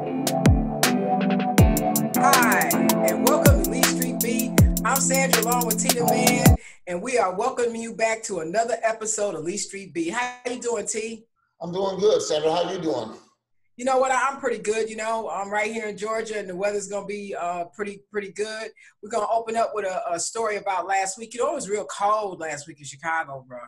Hi, and welcome to Lee Street B. I'm Sandra along with Tina Man, and we are welcoming you back to another episode of Lee Street B. How you doing, T? I'm doing good, Sandra. How you doing? You know what? I'm pretty good. I'm right here in Georgia, and the weather's gonna be pretty good. We're gonna open up with a story about last week. It was real cold last week in Chicago, bro.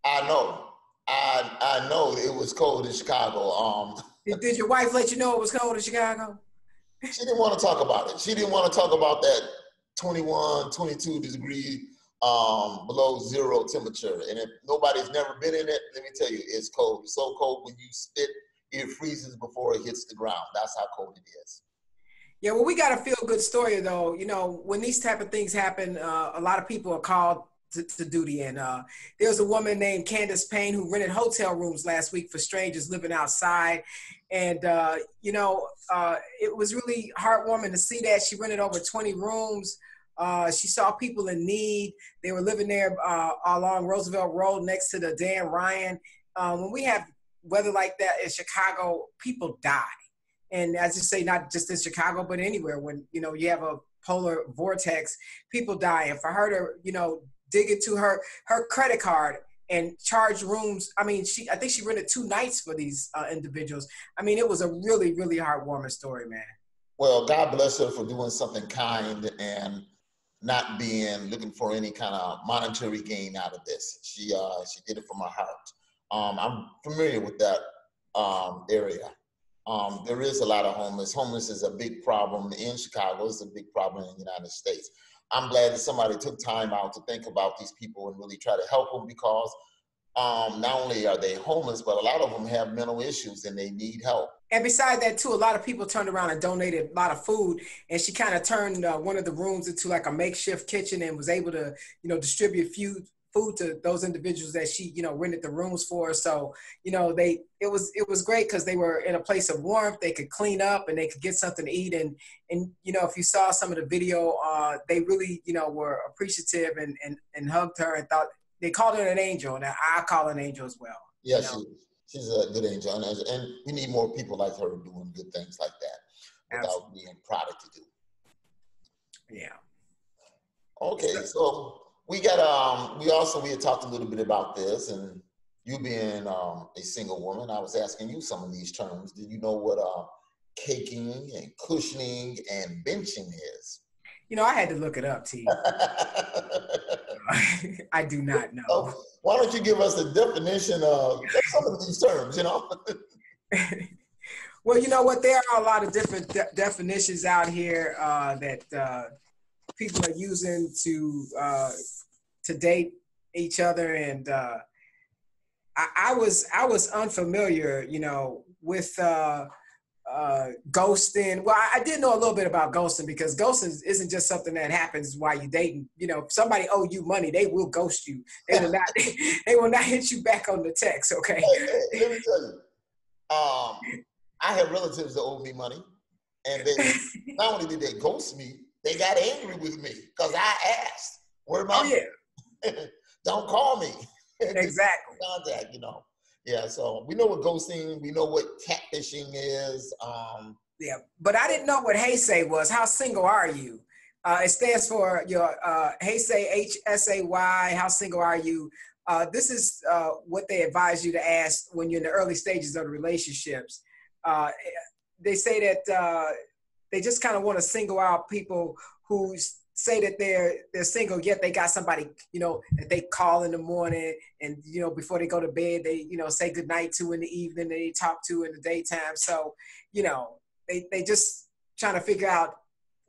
I know. I know it was cold in Chicago. Did your wife let you know it was cold in Chicago? She didn't want to talk about it. She didn't want to talk about that 21, 22 degree below zero temperature. And if nobody's never been in it, let me tell you, it's cold. It's so cold when you spit, it freezes before it hits the ground. That's how cold it is. Yeah, well, we got a feel-good story, though. When these type of things happen, a lot of people are called to duty. And there's a woman named Candace Payne who rented hotel rooms last week for strangers living outside. And, it was really heartwarming to see that. She rented over 20 rooms. She saw people in need. They were living there along Roosevelt Road next to the Dan Ryan. When we have weather like that in Chicago, people die. And as you say, not just in Chicago, but anywhere when, you have a polar vortex, people die. And for her to, dig into her credit card and charge rooms. I think she rented 2 nights for these individuals. It was a really, really heartwarming story, man. Well, God bless her for doing something kind and not looking for any kind of monetary gain out of this. She did it from her heart. I'm familiar with that area. There is a lot of homeless. Homeless is a big problem in Chicago. It's a big problem in the United States. I'm glad that somebody took time out to think about these people and really try to help them because not only are they homeless, but a lot of them have mental issues and they need help. And beside that, too, a lot of people turned around and donated a lot of food. And she kind of turned one of the rooms into like a makeshift kitchen and was able to, distribute food to those individuals that she, rented the rooms for. So, it was great because they were in a place of warmth. They could clean up and they could get something to eat. And if you saw some of the video, they really, were appreciative and hugged her and thought they called her an angel. And I call her an angel as well. Yeah, she's a good angel. And we need more people like her doing good things like that without being prodded to do. Yeah. Okay, so we got we had talked a little bit about this, and you being a single woman, I was asking you some of these terms. Do you know what caking and cushioning and benching is? I had to look it up, T. I do not know. Oh, why don't you give us a definition of some of these terms, Well, you know what? There are a lot of different definitions out here that people are using to date each other, and I was unfamiliar, with ghosting. Well, I did know a little bit about ghosting because ghosting isn't just something that happens while you're dating. If somebody owe you money, they will ghost you. They will not. They will not hit you back on the text. Okay. Hey, let me tell you. I have relatives that owe me money, and they not only did they ghost me, they got angry with me because I asked, "Where my don't call me." Exactly. Contact, Yeah, so we know what ghosting, we know what catfishing is. Yeah, but I didn't know what Hey Say was. How single are you? It stands for your Hey Say, HSAY. How single are you? This is what they advise you to ask when you're in the early stages of the relationships. They say that they just kind of want to single out people who say that they're single, yet they got somebody, that they call in the morning and, before they go to bed, they, say goodnight to in the evening, they talk to in the daytime. So, they just trying to figure out,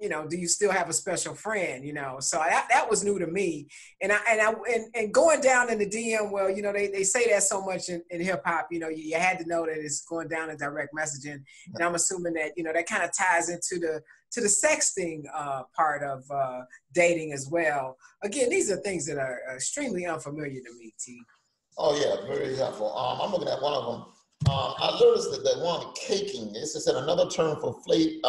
do you still have a special friend, So that was new to me. And going down in the DM, well, they say that so much in hip hop, you had to know that it's going down in direct messaging. And I'm assuming that, that kind of ties into the sexting part of dating as well. Again, these are things that are extremely unfamiliar to me, T. Oh yeah, very helpful. I'm looking at one of them. I noticed that one caking, this is another term for flirting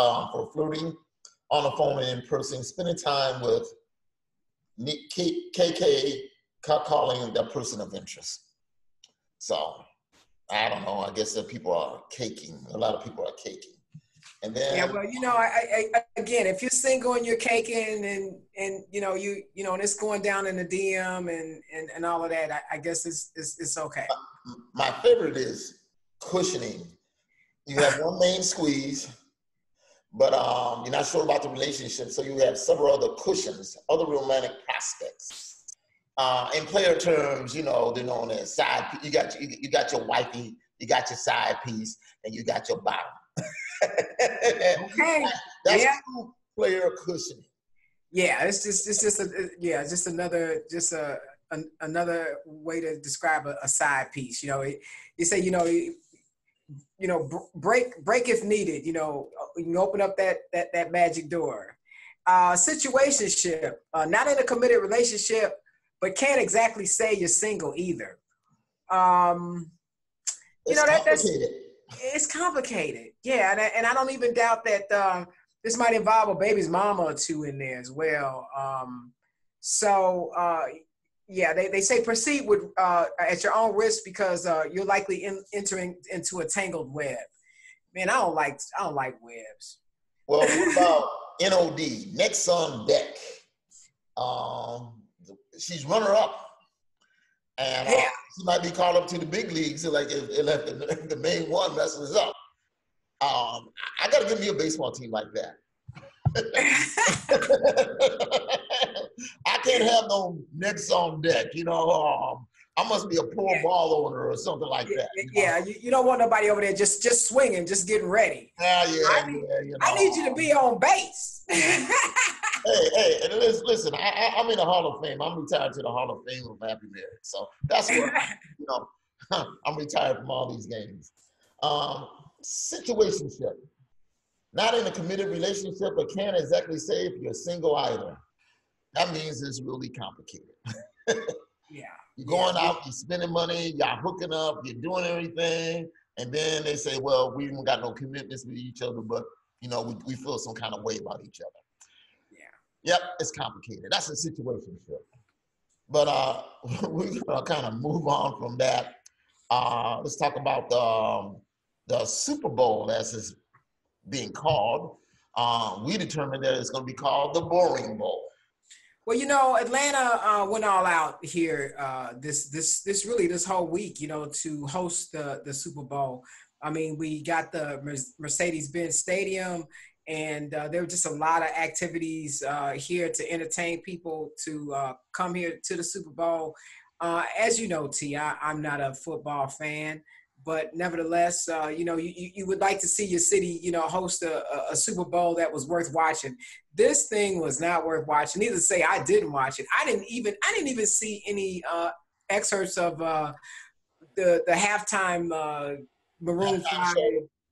on the phone and in person, spending time with KK, calling that person of interest. So I don't know. I guess that people are caking. A lot of people are caking. And Yeah, then well, again, if you're single and you're caking and and it's going down in the DM and all of that, I guess it's okay. my favorite is cushioning. You have one main squeeze, but you're not sure about the relationship, so you have several other cushions, other romantic prospects. In player terms, they're known as side. You got your wifey, you got your side piece, and you got your bottom. Okay. That's Yeah. true player cushioning. Yeah, just another way to describe a side piece. You say break if needed. You can open up that magic door. Situationship, not in a committed relationship, but can't exactly say you're single either. It's complicated. It's complicated. Yeah, and I don't even doubt that this might involve a baby's mama or two in there as well. Yeah, they say proceed with at your own risk because you're likely entering into a tangled web. Man, I don't like webs. Well, what about NOD? Next on deck. She's runner up. And she might be called up to the big leagues, so like if the main one messes up. I got to give me a baseball team like that. I can't have no next on deck, I must be a poor ball owner or something like that. Yeah, you don't want nobody over there just swinging, just getting ready. I need you to be on base. Hey, listen, I'm in the Hall of Fame. I'm retired to the Hall of Fame with Happy Marriage. So that's what, I'm retired from all these games. Situationship. Not in a committed relationship, but can't exactly say if you're single either. That means it's really complicated. Yeah. You're going out, you're spending money, y'all hooking up, you're doing everything, and then they say, well, we haven't got no commitments with each other, but we feel some kind of way about each other. Yep, it's complicated. That's a situationship. But we're gonna kind of move on from that. Let's talk about the Super Bowl as it's being called. We determined that it's gonna be called the Boring Bowl. Well, Atlanta went all out here this whole week, to host the Super Bowl. I mean, we got the Mercedes-Benz Stadium. And there were just a lot of activities here to entertain people to come here to the Super Bowl. As you know, T, I'm not a football fan, but nevertheless, you would like to see your city, host a Super Bowl that was worth watching. This thing was not worth watching. Needless to say, I didn't watch it. I didn't even see any excerpts of the halftime Maroon 5. I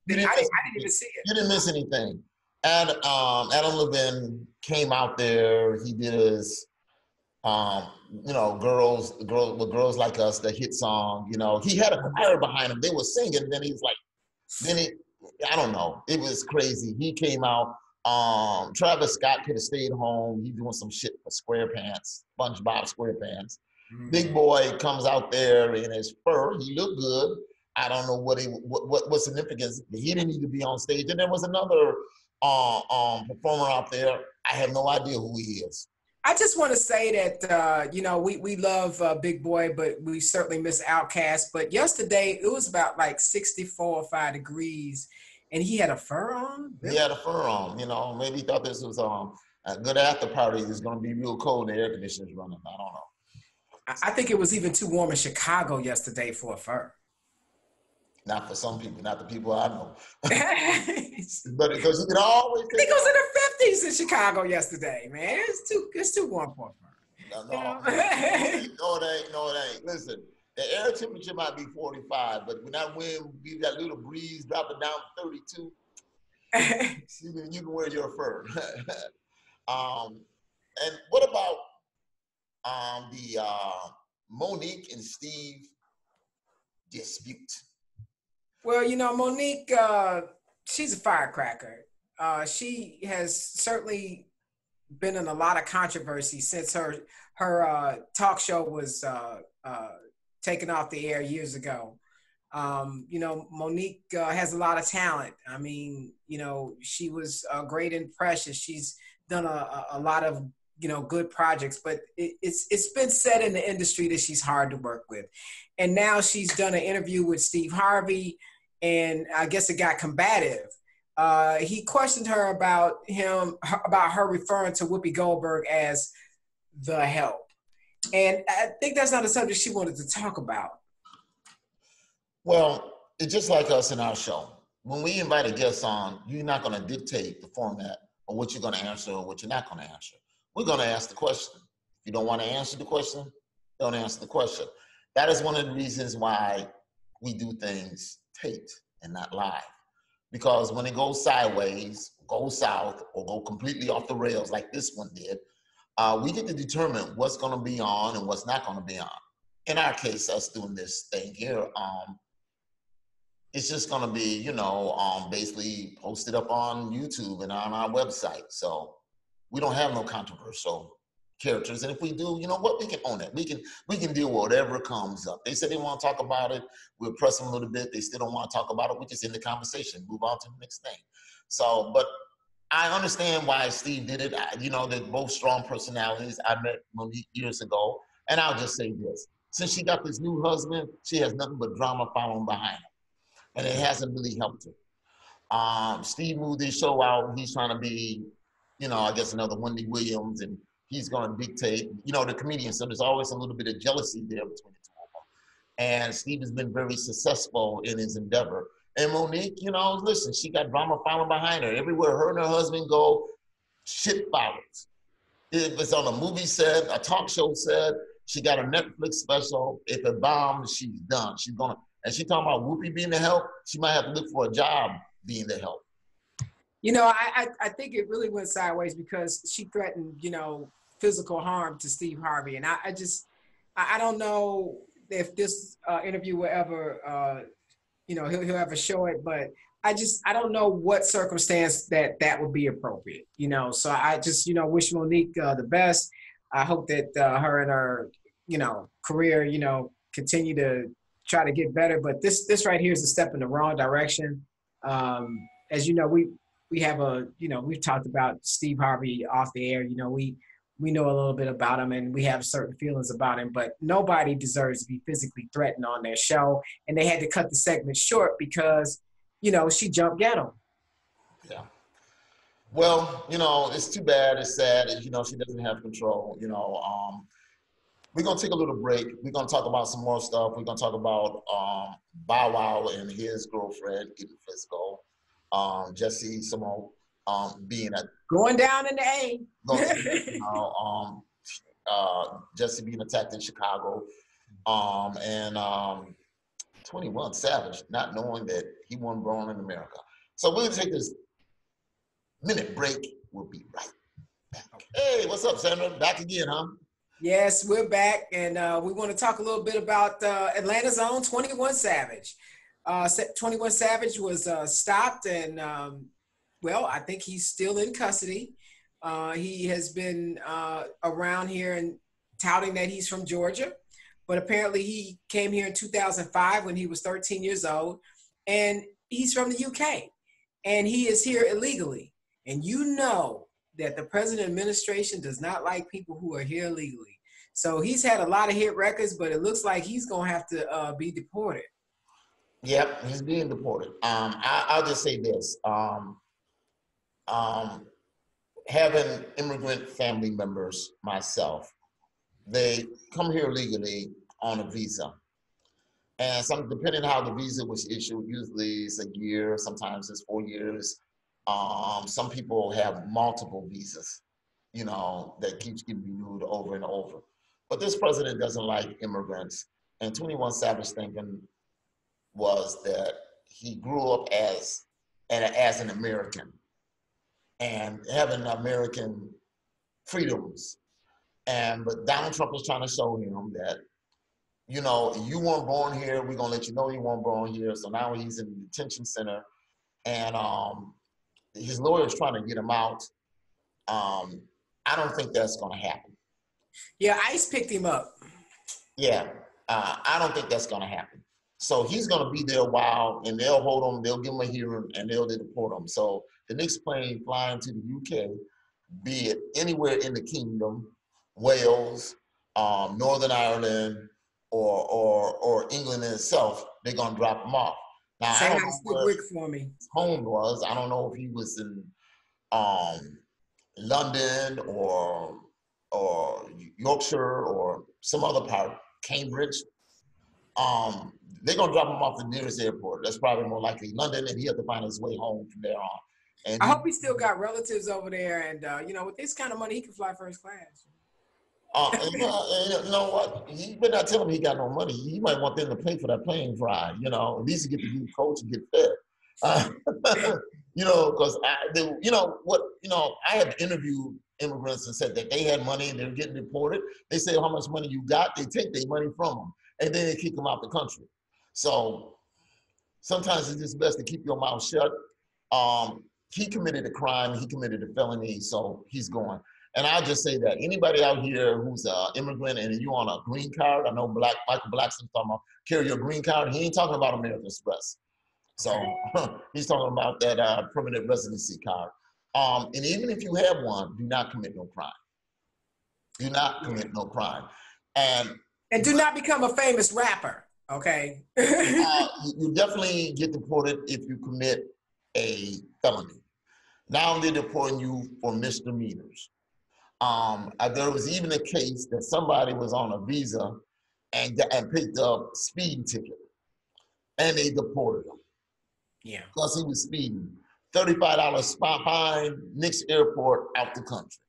didn't even see it. You didn't miss anything. Adam Levine came out there. He did his, girls like us, the hit song. He had a choir behind him. They were singing. Then he was like, I don't know. It was crazy. He came out. Travis Scott could have stayed home. He's doing some shit for SquarePants, SpongeBob SquarePants. Mm-hmm. Big Boy comes out there in his fur. He looked good. I don't know what significance. He didn't need to be on stage. And there was another performer out there. I have no idea who he is. I just want to say that, we love Big Boy, but we certainly miss Outkast. But yesterday, it was about like 64 or 5 degrees, and he had a fur on? Really? He had a fur on, Maybe he thought this was a good after party. It's going to be real cold and the air conditioner's running. I don't know. I think it was even too warm in Chicago yesterday for a fur. Not for some people, not the people I know. But because you can always. I think it was in the 50s in Chicago yesterday, man. It's too warm for a fur. No, it ain't. Listen, the air temperature might be 45, but when that wind, you got a little breeze dropping down 32, you can wear your fur. And what about the Monique and Steve dispute? Well, Monique, she's a firecracker. She has certainly been in a lot of controversy since her talk show was taken off the air years ago. You know, Monique has a lot of talent. I mean, you know, she was great in Precious. She's done a lot of, you know, good projects, but it's been said in the industry that she's hard to work with. And now she's done an interview with Steve Harvey, and I guess it got combative. He questioned her about her referring to Whoopi Goldberg as the help. And I think that's not a subject she wanted to talk about. Well, it's just like us in our show. When we invite a guest on, you're not going to dictate the format or what you're going to answer or what you're not going to answer. We're going to ask the question. If you don't want to answer the question, don't answer the question. That is one of the reasons why we do things taped and not live. Because when it goes sideways, go south, or go completely off the rails like this one did, we get to determine what's going to be on and what's not going to be on. In our case, us doing this thing here, it's just going to be, you know, basically posted up on YouTube and on our website. So we don't have no controversial characters. And if we do, you know what, we can own it. We can deal with whatever comes up. They said they want to talk about it. We'll press them a little bit. They still don't want to talk about it. We just end the conversation, move on to the next thing. So, but I understand why Steve did it. You know, they're both strong personalities. I met Monique years ago. And I'll just say this. Since she got this new husband, she has nothing but drama following behind her. And it hasn't really helped her. Steve moved his show out. He's trying to be, you know, I guess another Wendy Williams, and he's going to dictate, you know, the comedian. So there's always a little bit of jealousy there between the two of them. And Steve has been very successful in his endeavor. And Monique, you know, listen, she got drama following behind her. Everywhere her and her husband go, shit follows. If it's on a movie set, a talk show set, she got a Netflix special. If it bombs, she's done. She's going to, and she talking about Whoopi being the help, she might have to look for a job being the help. You know, I think it really went sideways because she threatened, you know, physical harm to Steve Harvey. And I don't know if this interview will ever, you know, he'll ever show it, but I don't know what circumstance that would be appropriate, you know. So I just, you know, wish Monique the best. I hope that her and her, you know, career, you know, continue to try to get better. But this right here is a step in the wrong direction. As you know, we have you know, we've talked about Steve Harvey off the air. You know, we know a little bit about him and we have certain feelings about him, but nobody deserves to be physically threatened on their show. And they had to cut the segment short because, you know, she jumped ghetto. Yeah. Well, you know, it's too bad. It's sad. You know, she doesn't have control. You know, we're going to take a little break. We're going to talk about some more stuff. We're going to talk about Bow Wow and his girlfriend getting physical. Jesse Simone being going down in the A. Jesse being attacked in Chicago. And 21 Savage not knowing that he wasn't born in America. So we'll take this minute break. We'll be right back. Hey, what's up, Sandra? Back again, huh? Yes, we're back, and we want to talk a little bit about Atlanta's own 21 Savage. 21 Savage was stopped, and well, I think he's still in custody. He has been around here and touting that he's from Georgia, but apparently he came here in 2005 when he was 13 years old, and he's from the UK, and he is here illegally. And you know that the president administration does not like people who are here illegally. So he's had a lot of hit records, but it looks like he's going to have to be deported. Yep, he's being deported. I'll just say this. Having immigrant family members myself, they come here legally on a visa. And depending on how the visa was issued, usually it's a year, sometimes it's 4 years. Some people have multiple visas, you know, that keeps getting renewed over and over. But this president doesn't like immigrants. And 21 Savage thinking was that he grew up as an American and having American freedoms. But Donald Trump is trying to show him that, you know, you weren't born here. We're going to let you know you weren't born here. So now he's in the detention center. And his lawyer is trying to get him out. I don't think that's going to happen. Yeah, ICE picked him up. Yeah, I don't think that's going to happen. So he's going to be there a while, and they'll hold him, they'll give him a hearing, and they'll deport him. So the next plane flying to the UK, be it anywhere in the kingdom, Wales, Northern Ireland, or England in itself, they're going to drop him off. Now, Say I hi don't to know Stick where Rick for me. his home was. I don't know if he was in London or Yorkshire or some other part, Cambridge. They're gonna drop him off the nearest airport. That's probably more likely London, and he have to find his way home from there on. And I hope he still got relatives over there, and you know, with this kind of money, he can fly first class. you know what? You better not tell him he got no money. He might want them to pay for that plane ride. You know, at least to get to be coach and get fed. You know, because I had interviewed immigrants and said that they had money and they're getting deported. They say how much money you got. They take their money from them, and then they kick them out the country. So sometimes it's just best to keep your mouth shut. He committed a crime. He committed a felony, so he's going. And I'll just say that anybody out here who's an immigrant and you on a green card, I know Michael Blackson's talking about carry your green card. He ain't talking about American Express. So he's talking about that permanent residency card. And even if you have one, do not commit no crime. Do not commit no crime. And do not become a famous rapper, okay? You definitely get deported if you commit a felony. Now they're deporting you for misdemeanors. There was even a case that somebody was on a visa and picked up a speeding ticket, and they deported him. Yeah. Because he was speeding. $35 fine, next airport out the country.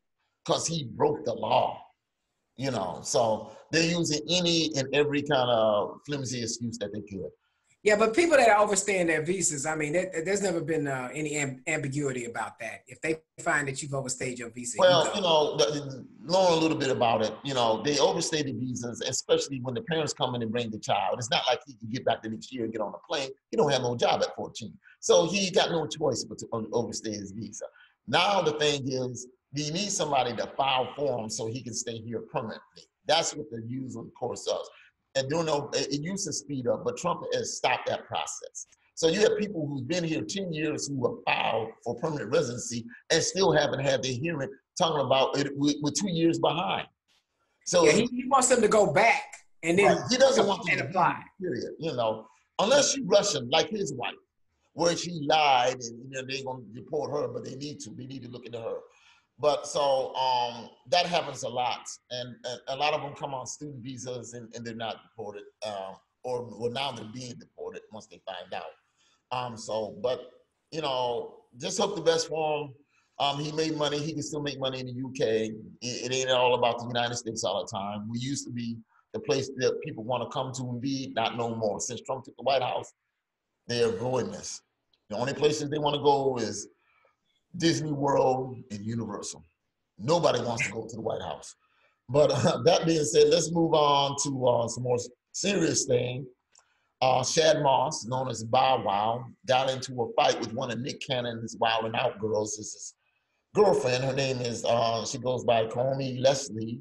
Because he broke the law. You know, so they're using any and every kind of flimsy excuse that they could. Yeah, but people that overstay their visas, I mean, there's never been any ambiguity about that. If they find that you've overstayed your visa, well, you know, knowing a little bit about it, you know, they overstay the visas, especially when the parents come in and bring the child. It's not like he can get back the next year and get on a plane. He don't have no job at 14. So he got no choice but to overstay his visa. Now the thing is, you need somebody to file for him so he can stay here permanently. That's what the usual course does. And it used to speed up, but Trump has stopped that process. So you have people who've been here 10 years who have filed for permanent residency and still haven't had their hearing, talking about it with 2 years behind. So yeah, he wants them to go back and then he doesn't want them to apply. Period. You know, unless you rush him like his wife, where she lied and they're gonna deport her, but they need to look into her. But so that happens a lot, and a lot of them come on student visas and they're not deported, or now they're being deported once they find out. But you know, just hope the best for him. He made money. He can still make money in the UK. It ain't all about the United States all the time. We used to be the place that people want to come to and be, not no more. Since Trump took the White House, they are avoiding this. The only places they want to go is Disney World and Universal. Nobody wants to go to the White House. But that being said, let's move on to some more serious thing. Shad Moss, known as Bow Wow, got into a fight with one of Nick Cannon's Wild 'N Out girls. This is his girlfriend. Her name is, she goes by Comey Leslie.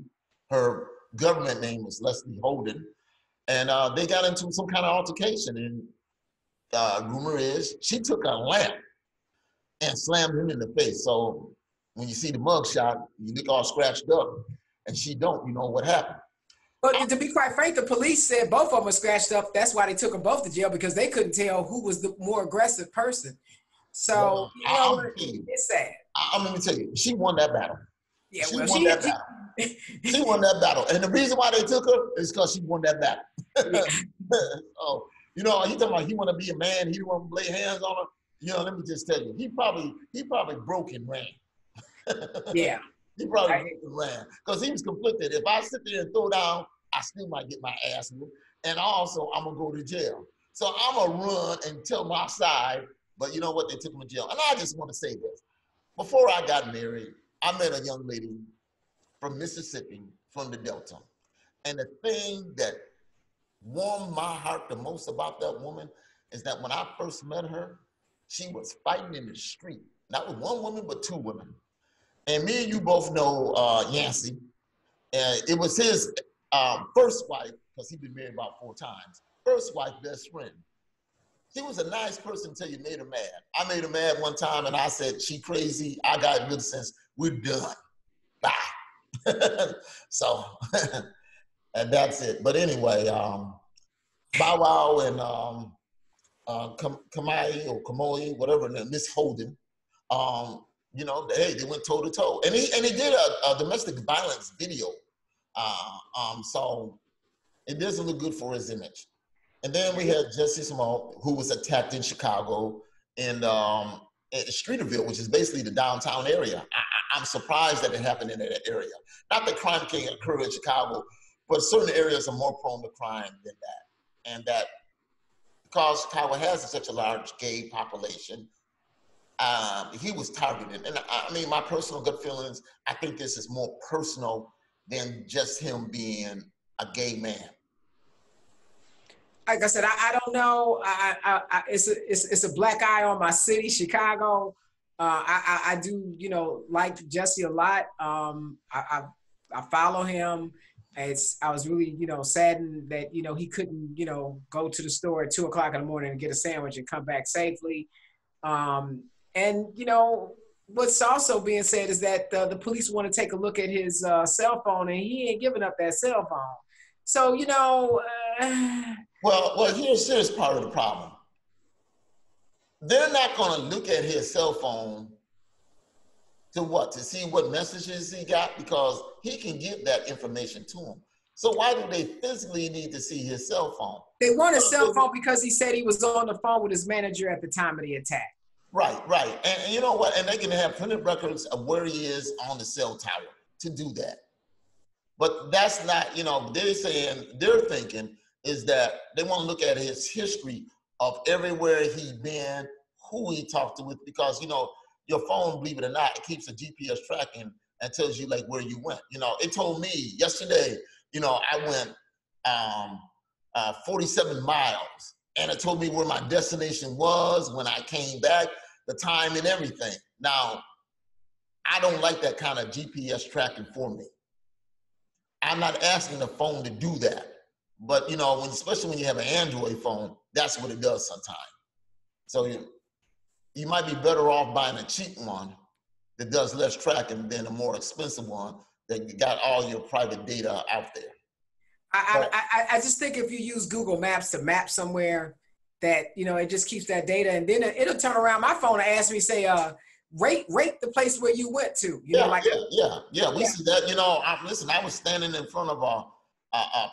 Her government name is Leslie Holden. And they got into some kind of altercation. And rumor is she took a lamp and slammed him in the face. So when you see the mugshot, you look all scratched up, and she don't, you know what happened. But to be quite frank, the police said both of them were scratched up. That's why they took them both to jail, because they couldn't tell who was the more aggressive person. So, it's sad. Let me tell you, she won that battle. Yeah, she won that battle. She won that battle. And the reason why they took her is because she won that battle. Oh, you know, he talking about he want to be a man, he want to lay hands on her. You know, let me just tell you, he probably broke and ran. Yeah. He probably broke and ran. Because he was conflicted. If I sit there and throw down, I still might get my ass whooped. And also, I'm going to go to jail. So I'm going to run and tell my side, but you know what? They took him to jail. And I just want to say this. Before I got married, I met a young lady from Mississippi, from the Delta. And the thing that warmed my heart the most about that woman is that when I first met her, she was fighting in the street, not with one woman, but two women. And me and you both know Yancey. It was his first wife, because he'd been married about 4 times. first wife best friend. She was a nice person until you made her mad. I made her mad one time and I said, she crazy. I got good sense. We're done. Bye. So, and that's it. But anyway, Bow Wow and Kamai or Kamoi, whatever, Miss Holden, you know, hey, they went toe to toe. And he did a domestic violence video. So it doesn't look good for his image. And then we had Jesse Small, who was attacked in Chicago in Streeterville, which is basically the downtown area. I'm surprised that it happened in that area. Not that crime can't occur in Chicago, but certain areas are more prone to crime than that. And that because Chicago has such a large gay population, he was targeted. And I mean, my personal gut feelings, I think this is more personal than just him being a gay man. Like I said, I don't know. It's a black eye on my city, Chicago. I do, you know, like Jesse a lot. I follow him. I was really, you know, saddened that, you know, he couldn't, you know, go to the store at 2 o'clock in the morning and get a sandwich and come back safely. And, you know, what's also being said is that the police want to take a look at his cell phone, and he ain't giving up that cell phone. So, you know. Well, here's part of the problem. They're not going to look at his cell phone to see what messages he got, because he can give that information to him. So why do they physically need to see his cell phone? They want his cell phone because he said he was on the phone with his manager at the time of the attack. Right. And you know what? And they can have printed records of where he is on the cell tower to do that. But that's not, you know, they're thinking is that they want to look at his history of everywhere he's been, who he talked to with, because, you know, your phone, believe it or not, it keeps a GPS tracking and tells you like where you went. You know, it told me yesterday, you know, I went 47 miles, and it told me where my destination was when I came back, the time and everything. Now, I don't like that kind of GPS tracking for me. I'm not asking the phone to do that. But, you know, especially when you have an Android phone, that's what it does sometimes. So you might be better off buying a cheap one that does less tracking than a more expensive one that got all your private data out there. I just think if you use Google Maps to map somewhere, that, you know, it just keeps that data, and then it'll turn around my phone and ask me, say, rate the place where you went to. You know, like we see that. You know, I was standing in front of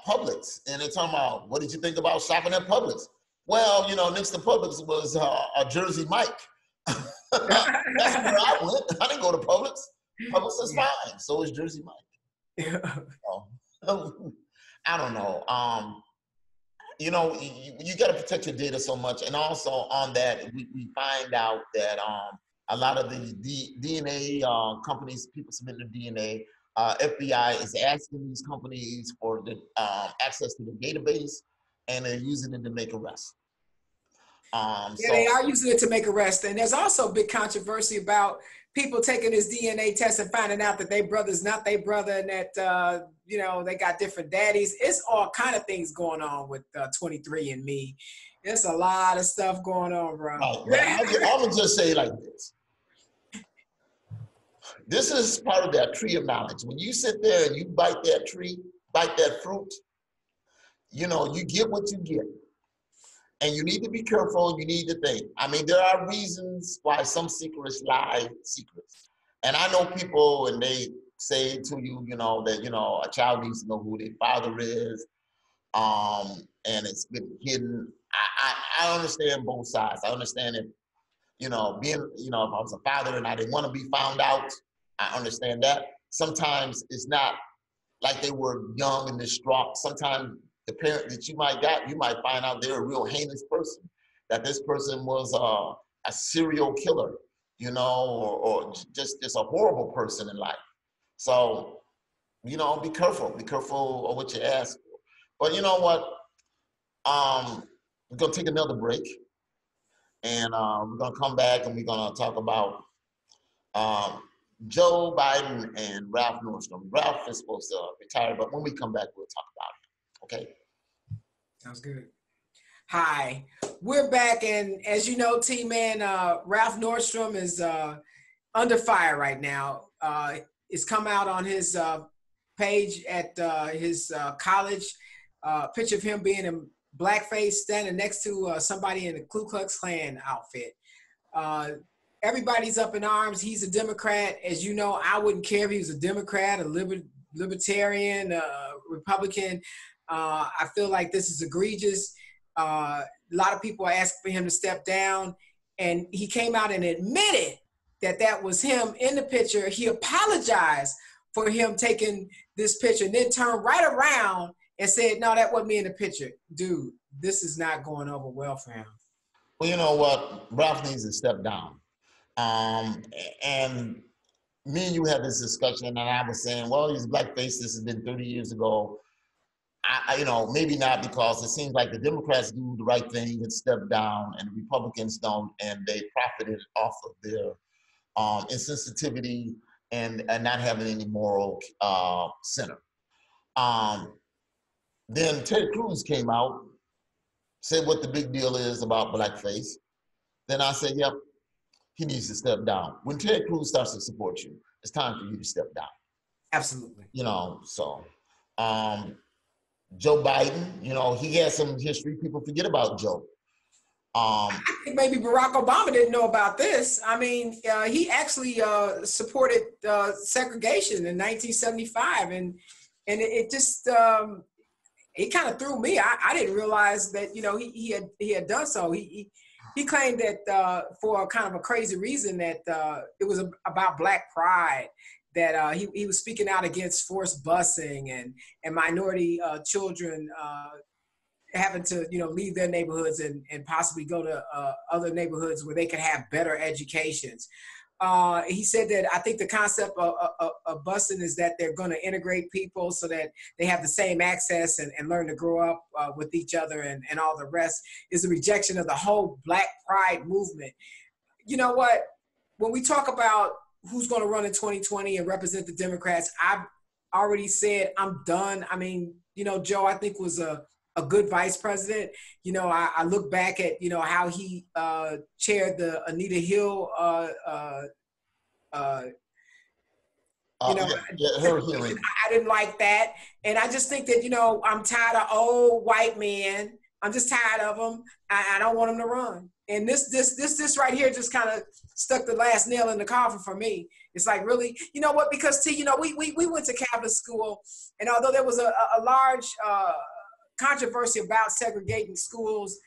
Publix, and they're talking about, what did you think about shopping at Publix? Well, you know, next to Publix was a Jersey Mike. That's where I went. I didn't go to Publix. Publix is fine. So is Jersey Mike. I don't know. You know, you got to protect your data so much. And also on that, we find out that a lot of the DNA companies, people submit their DNA, FBI is asking these companies for the access to the database, and they're using it to make arrests. So they are using it to make arrests. And there's also big controversy about people taking this DNA test and finding out that their brother's not their brother, and that, you know, they got different daddies. It's all kind of things going on with 23andMe. There's a lot of stuff going on, bro. Right. I'm going to just say like this. This is part of that tree of knowledge. When you sit there and you bite that tree, bite that fruit, you know, you get what you get. And you need to be careful. You need to think. I mean, there are reasons why some secrets lie secrets. And I know people, and they say to you, you know, that, you know, a child needs to know who their father is, and it's been hidden. I understand both sides. I understand if, you know, being, you know, if I was a father and I didn't want to be found out, I understand that. Sometimes it's not like they were young and distraught. Sometimes the parent that you might find out they're a real heinous person, that this person was a serial killer, you know, or just a horrible person in life. So, you know, be careful of what you ask for. But you know what? We're gonna take another break, and we're gonna come back and we're gonna talk about Joe Biden and Ralph Nordstrom. Ralph is supposed to retire, but when we come back, we'll talk about it. Okay? Sounds good. Hi, we're back, and as you know, T-Man, Ralph Nordstrom is under fire right now. It's come out on his page at his college, picture of him being in blackface, standing next to somebody in the Ku Klux Klan outfit. Everybody's up in arms. He's a Democrat. As you know, I wouldn't care if he was a Democrat, a libertarian, Republican. I feel like this is egregious. A lot of people are asking for him to step down, and he came out and admitted that that was him in the picture. He apologized for him taking this picture and then turned right around and said, no, that wasn't me in the picture. Dude, this is not going over well for him. Well, you know what? Ralph needs to step down. And me and you had this discussion, and I was saying, well, he's blackface. This has been 30 years ago. You know, maybe not, because it seems like the Democrats do the right thing and step down, and the Republicans don't, and they profited off of their insensitivity and not having any moral center. Then Ted Cruz came out, said what the big deal is about blackface. Then I said, yep, he needs to step down. When Ted Cruz starts to support you, it's time for you to step down. Absolutely. You know, so Joe Biden, you know, he has some history. People forget about Joe. I think maybe Barack Obama didn't know about this. I mean, he actually supported segregation in 1975, and it just it kind of threw me. I didn't realize that, you know, he had done so. He claimed that for kind of a crazy reason that it was about Black pride, that he was speaking out against forced busing and minority children having to, you know, leave their neighborhoods and possibly go to other neighborhoods where they could have better educations. He said that I think the concept of busing is that they're going to integrate people so that they have the same access and learn to grow up with each other, and all the rest is a rejection of the whole Black pride movement. You know what? When we talk about who's going to run in 2020 and represent the Democrats, I've already said I'm done. I mean, you know, Joe, I think was a good vice president. You know, I look back at, you know, how he chaired the Anita Hill, her hearing. I didn't like that. And I just think that, you know, I'm tired of old white men. I'm just tired of them. I don't want them to run. And this right here just kind of stuck the last nail in the coffin for me. It's like, really, you know what? Because you know, we went to Catholic school, and although there was a large controversy about segregating schools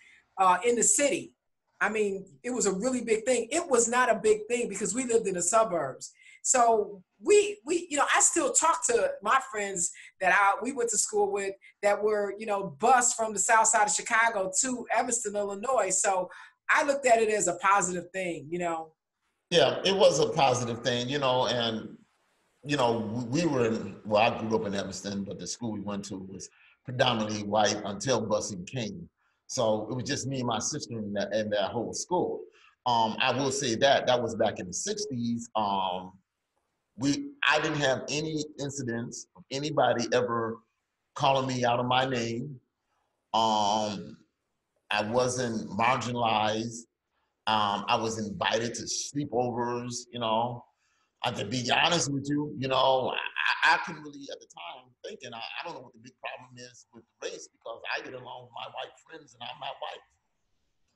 in the city, I mean, it was a really big thing. It was not a big thing because we lived in the suburbs. So we you know, I still talk to my friends that we went to school with that were, you know, bused from the south side of Chicago to Evanston, Illinois. So I looked at it as a positive thing, you know. Yeah, it was a positive thing, you know, and, you know, we were in, well, I grew up in Evanston, but the school we went to was predominantly white until busing came. So it was just me and my sister in that whole school. I will say that was back in the 60s. I didn't have any incidents of anybody ever calling me out of my name. I wasn't marginalized. I was invited to sleepovers, you know. To be honest with you, you know, I couldn't really at the time thinking, I don't know what the big problem is with race, because I get along with my white friends and I'm not white.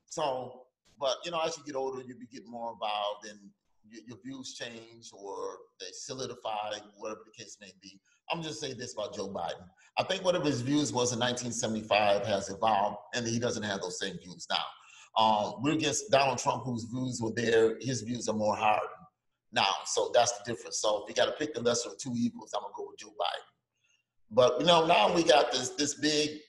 So, but you know, as you get older, you get more involved, and your views change or they solidify, whatever the case may be. I'm just saying this about Joe Biden. I think whatever his views was in 1975 has evolved, and he doesn't have those same views now. We're against Donald Trump, whose views were there. His views are more hardened now. So that's the difference. So if you got to pick the lesser of two evils, I'm going to go with Joe Biden. But, you know, now we got this big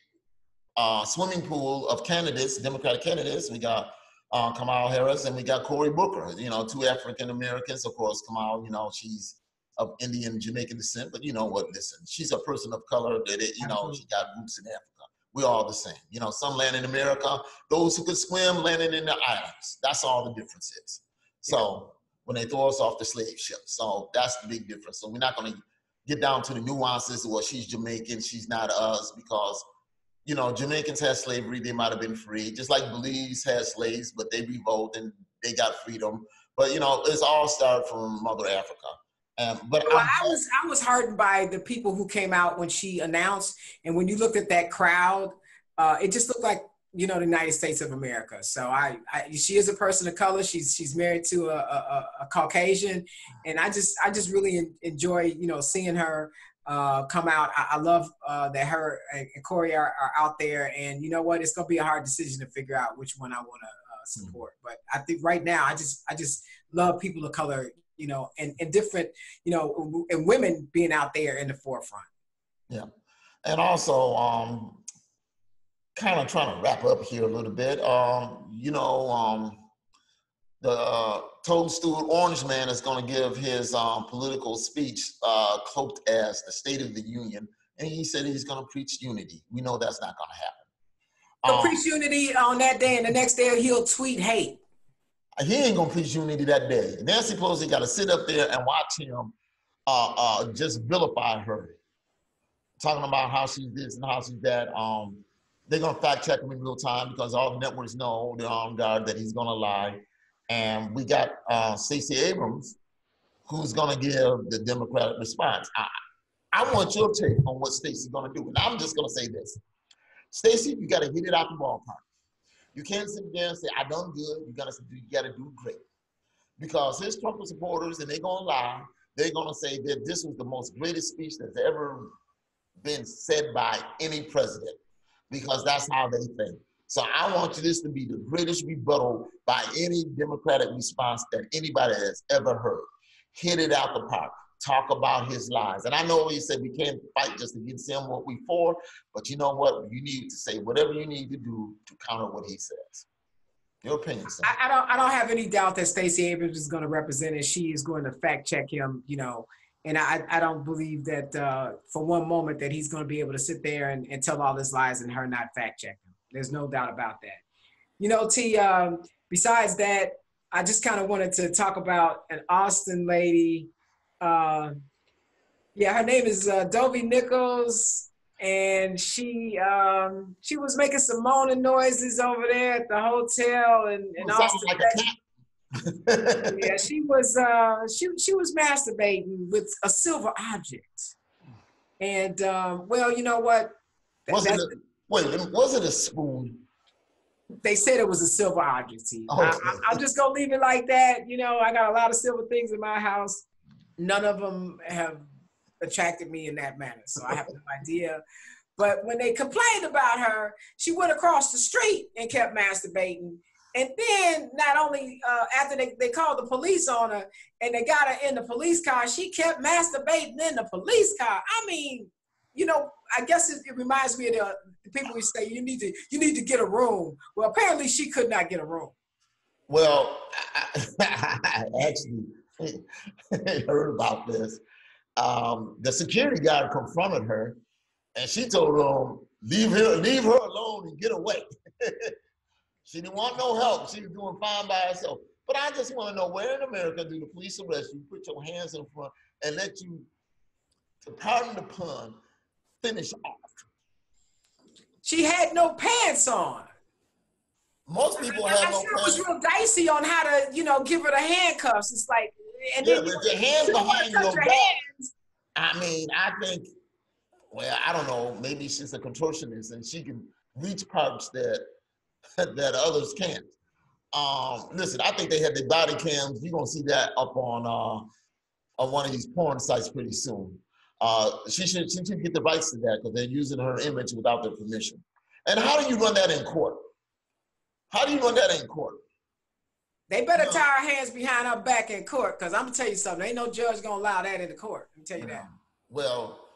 swimming pool of candidates, Democratic candidates. We got Kamala Harris, and we got Cory Booker, you know, two African Americans. Of course, Kamala, you know, she's of Indian Jamaican descent, but you know what, listen, she's a person of color that, you know, she got roots in Africa. We're all the same. You know, some land in America, those who could swim landed in the islands. That's all the difference is. So when they throw us off the slave ship. So that's the big difference. So we're not going to get down to the nuances, well, she's Jamaican, she's not us, because you know, Jamaicans had slavery, they might have been free, just like Belize had slaves, but they revolted and they got freedom. But you know, it's all started from Mother Africa. But Well, I was heartened by the people who came out when she announced, and when you looked at that crowd, it just looked like, you know, the United States of America. So she is a person of color. She's married to a Caucasian, and I just really enjoy, you know, seeing her come out. I love that her and Corey are out there, and you know what, it's gonna be a hard decision to figure out which one I want to support. But I think right now, I just love people of color, you know, and different, you know, and women being out there in the forefront. Yeah, and also kind of trying to wrap up here a little bit. You know, the Toadstool Orange Man is going to give his political speech cloaked as the State of the Union, and he said he's going to preach unity. We know that's not going to happen. He'll preach unity on that day, and the next day he'll tweet hate. He ain't going to preach unity that day. Nancy Pelosi got to sit up there and watch him just vilify her, talking about how she's this and how she's that. They're going to fact check him in real time because all the networks know, they're on guard, that he's going to lie. And we got Stacey Abrams, who's going to give the Democratic response. I want your take on what Stacey's going to do. And I'm just going to say this. Stacey, you got to hit it out the ballpark. You can't sit there and say, I done good. You got to do great. Because his Trump supporters, and they're going to lie, they're going to say that this was the most greatest speech that's ever been said by any president, because that's how they think. So I want this to be the greatest rebuttal by any Democratic response that anybody has ever heard. Hit it out the park. Talk about his lies. And I know he said we can't fight just against him, what we for, but you know what? You need to say whatever you need to do to counter what he says. Your opinion, sir. I don't have any doubt that Stacey Abrams is going to represent it. She is going to fact check him, you know, and I don't believe that for one moment that he's going to be able to sit there and tell all his lies and her not fact check him. There's no doubt about that. You know, T, besides that, I just kind of wanted to talk about an Austin lady. Yeah, her name is Dovie Nichols, and she was making some moaning noises over there at the hotel in Austin. Like yeah, she was masturbating with a silver object, and well, you know what? Was it a spoon? They said it was a silver object. Okay. I'm just gonna leave it like that. You know, I got a lot of silver things in my house. None of them have attracted me in that manner, so I have no idea. But when they complained about her, she went across the street and kept masturbating. And then not only after they called the police on her and they got her in the police car, she kept masturbating in the police car. I mean, you know, I guess it reminds me of the people who say you need to get a room. Well, apparently she could not get a room. Well, I actually heard about this. The security guard confronted her, and she told him, leave her alone and get away. She didn't want no help. She was doing fine by herself. But I just want to know, where in America do the police arrest you, put your hands in front, and let you, to pardon the pun, finish off? She had no pants on. Most people have no pants. It was real dicey on how to, you know, give her the handcuffs. It's like, and yeah, then with your hands behind your back. I mean, I think, well, I don't know, maybe she's a contortionist and she can reach parts that others can't. Listen, I think they had the body cams. You're gonna see that up on one of these porn sites pretty soon. She should get the rights to that because they're using her image without their permission. And how do you run that in court? How do you run that in court? They better tie her hands behind her back in court, because I'm gonna tell you something. Ain't no judge gonna allow that in the court. Let me tell you that. Well,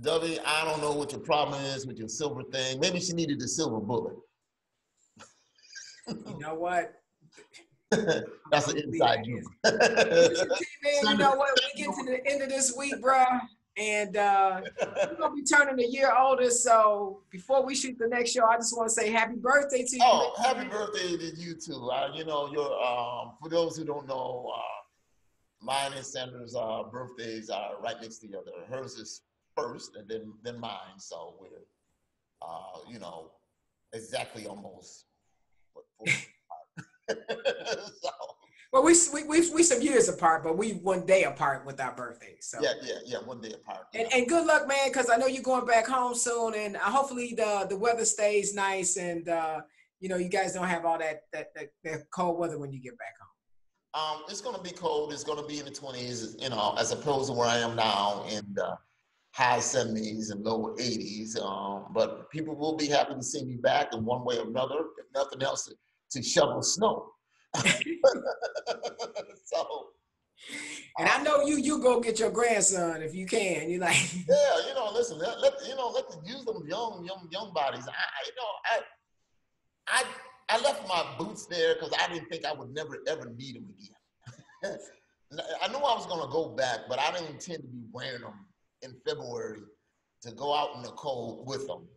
Dovie, I don't know what your problem is with your silver thing. Maybe she needed the silver bullet. You know what? That's an inside joke. You know what? We get to the end of this week, bro, and we're gonna be turning a year older. So before we shoot the next show, I just want to say happy birthday to you. Oh, happy birthday to you too. You know, for those who don't know, mine and Sandra's birthdays are right next to each other. Hers is first, and then mine. So you know, exactly almost what 4 so, Well, we some years apart, but we 1 day apart with our birthdays. So yeah, 1 day apart. And good luck, man, because I know you're going back home soon, and hopefully the weather stays nice, and you know, you guys don't have all that cold weather when you get back home. It's going to be cold. It's going to be in the 20s, you know, as opposed to where I am now in the high 70s and low 80s. But people will be happy to see me back in one way or another, if nothing else, to shovel snow. So. And I know you go get your grandson if you can. You like. Yeah, you know, listen, let them use them young bodies. I left my boots there because I didn't think I would never ever need them again. I knew I was gonna go back, but I didn't intend to be wearing them in February to go out in the cold with them.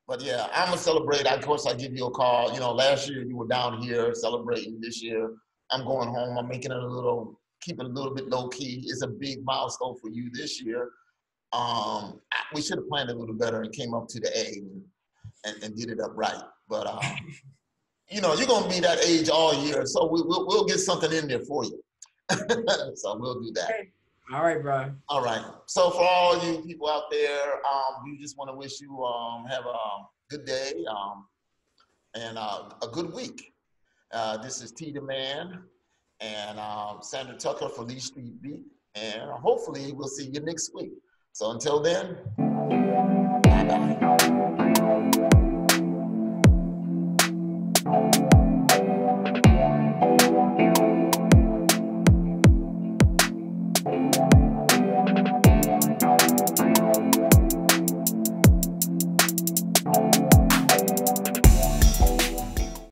But yeah, I'm gonna celebrate. Of course, I give you a call. You know, last year you were down here celebrating. This year I'm going home. I'm making it keep it a little bit low key. It's a big milestone for you this year. We should have planned a little better and came up to the A and did it up right. But you know, you're gonna be that age all year, so we'll get something in there for you. So we'll do that. Okay. All right, bro. All right. So for all you people out there, we just want to wish you have a good day and a good week. This is T the Man and Sandra Tucker for Lee Street Beat, and hopefully we'll see you next week. So until then, bye-bye.